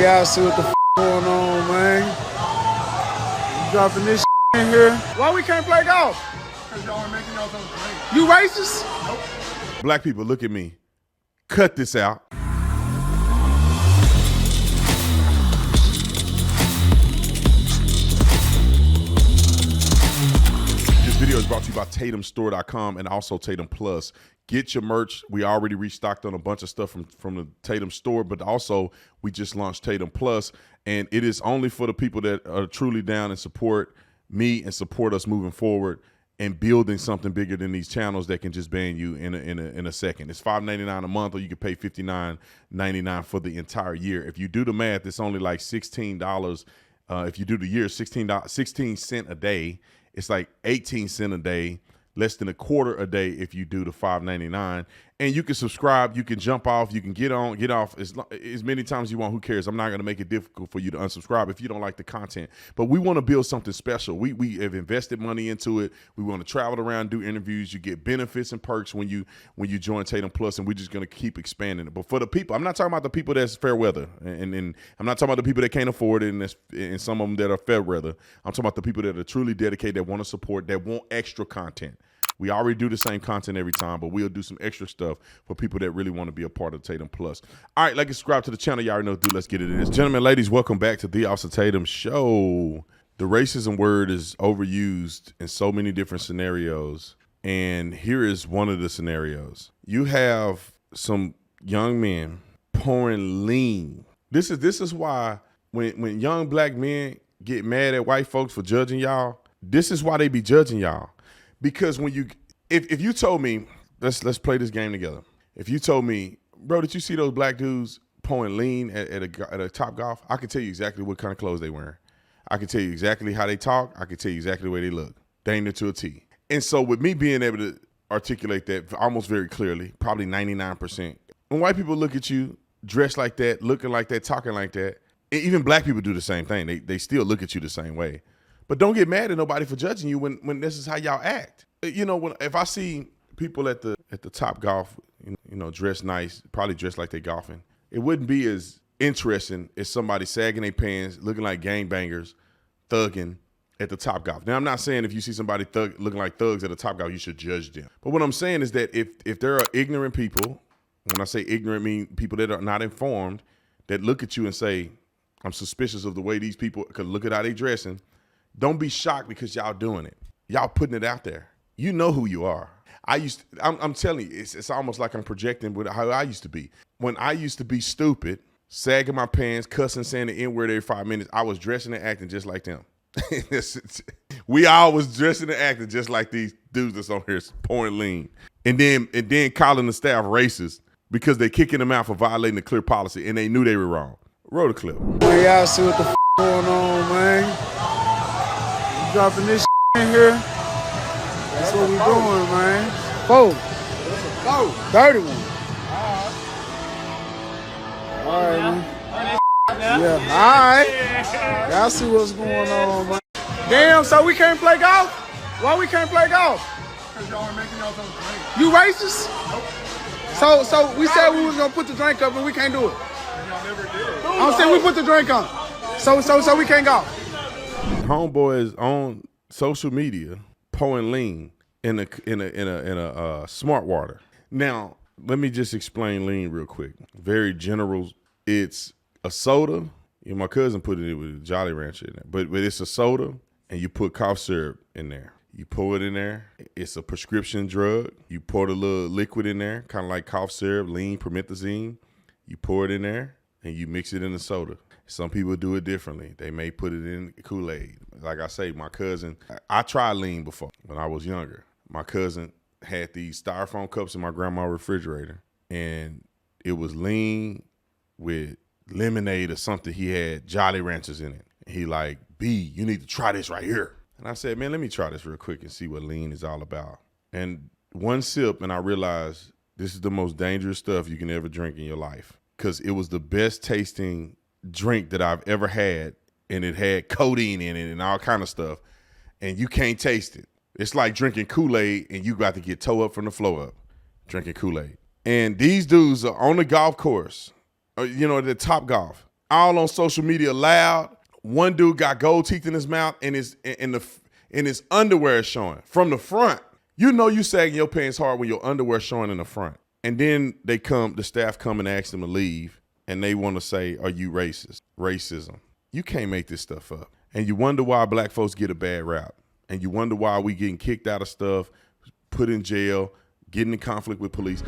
Y'all see what the going on, man? You dropping this in here? Why we can't play golf? Because y'all are making y'all own drink. You racist? Nope. Black people, look at me. Cut this out. This video is brought to you by TatumStore.com and also Tatum Plus. Get your merch. We already restocked on a bunch of stuff from the Tatum store, but also we just launched Tatum Plus, and it is only for the people that are truly down and support me and support us moving forward and building something bigger than these channels that can just ban you in a second. It's $5.99 a month, or you can pay $59.99 for the entire year. If you do the math, it's only like $16. If you do the year, 16 cents a day. It's like 18 cents a day, less than a quarter a day if you do the $5.99. And you can subscribe, you can jump off, you can get on, get off as many times as you want. Who cares? I'm not going to make it difficult for you to unsubscribe if you don't like the content. But we want to build something special. We have invested money into it. We want to travel around, do interviews. You get benefits and perks when you join Tatum Plus, and we're just going to keep expanding it. But for the people, I'm not talking about the people that's fair weather, and I'm not talking about the people that can't afford it, and some of them that are fair weather. I'm talking about the people that are truly dedicated, that want to support, that want extra content. We already do the same content every time, but we'll do some extra stuff for people that really want to be a part of Tatum Plus. All right, like and subscribe to the channel. Y'all already know, dude. Let's get into this. Gentlemen, ladies, welcome back to the Officer Tatum Show. The racism word is overused in so many different scenarios, and here is one of the scenarios. You have some young men pouring lean. This is why when young black men get mad at white folks for judging y'all, this is why they be judging y'all. Because when if you told me, let's play this game together. If you told me, bro, did you see those black dudes pouring lean at a Top Golf? I can tell you exactly what kind of clothes they wearing. I can tell you exactly how they talk. I can tell you exactly the way they look. Dang it to a T. And so with me being able to articulate that almost very clearly, probably 99%, when white people look at you dressed like that, looking like that, talking like that, even black people do the same thing. They still look at you the same way. But don't get mad at nobody for judging you when this is how y'all act. You know, if I see people at the Top Golf, dressed nice, probably dressed like they golfing, it wouldn't be as interesting as somebody sagging their pants, looking like gangbangers, thugging at the Top Golf. Now, I'm not saying if you see somebody looking like thugs at the Top Golf, you should judge them. But what I'm saying is that if there are ignorant people, when I say ignorant, I mean people that are not informed, that look at you and say, I'm suspicious of the way these people, because look at how they dressing. Don't be shocked because y'all doing it. Y'all putting it out there. You know who you are. I'm telling you, it's almost like I'm projecting with how I used to be. When I used to be stupid, sagging my pants, cussing, saying the N-word every 5 minutes, I was dressing and acting just like them. We all was dressing and acting just like these dudes that's on here pouring lean. And then calling the staff racist because they kicking them out for violating the clear policy, and they knew they were wrong. Roll the clip. Man, y'all see what the going on, man? You dropping this in here? That's what we doing, man. 4. Dirty one. All right, man. Yeah, all right. Y'all see what's going on, man. Damn, so we can't play golf? Why we can't play golf? Because y'all are making y'all own drink. You racist? Nope. So we said we was gonna put the drink up and we can't do it. And y'all never did. I'm saying we put the drink on. So we can't go. Homeboy is on social media pouring lean in a smart water. Now, let me just explain lean real quick. Very general. It's a soda. My cousin put it with Jolly Rancher in there, but it's a soda, and you put cough syrup in there. You pour it in there. It's a prescription drug. You pour the little liquid in there, kind of like cough syrup, lean, promethazine. You pour it in there, and you mix it in the soda. Some people do it differently. They may put it in Kool-Aid. Like I say, my cousin, I tried lean before when I was younger. My cousin had these styrofoam cups in my grandma's refrigerator, and it was lean with lemonade or something. He had Jolly Ranchers in it. He like, B, you need to try this right here. And I said, man, let me try this real quick and see what lean is all about. And one sip, and I realized this is the most dangerous stuff you can ever drink in your life, because it was the best tasting drink that I've ever had, and it had codeine in it and all kind of stuff, and you can't taste it. It's like drinking Kool-Aid, and you got to get toe up from the floor up drinking Kool-Aid. And these dudes are on the golf course, the Top Golf, all on social media loud. One dude got gold teeth in his mouth and his underwear is showing from the front. You know you sagging your pants hard when your underwear showing in the front. And then the staff come and ask them to leave, and they want to say, are you racist? Racism. You can't make this stuff up. And you wonder why black folks get a bad rap. And you wonder why we getting kicked out of stuff, put in jail, getting in conflict with police.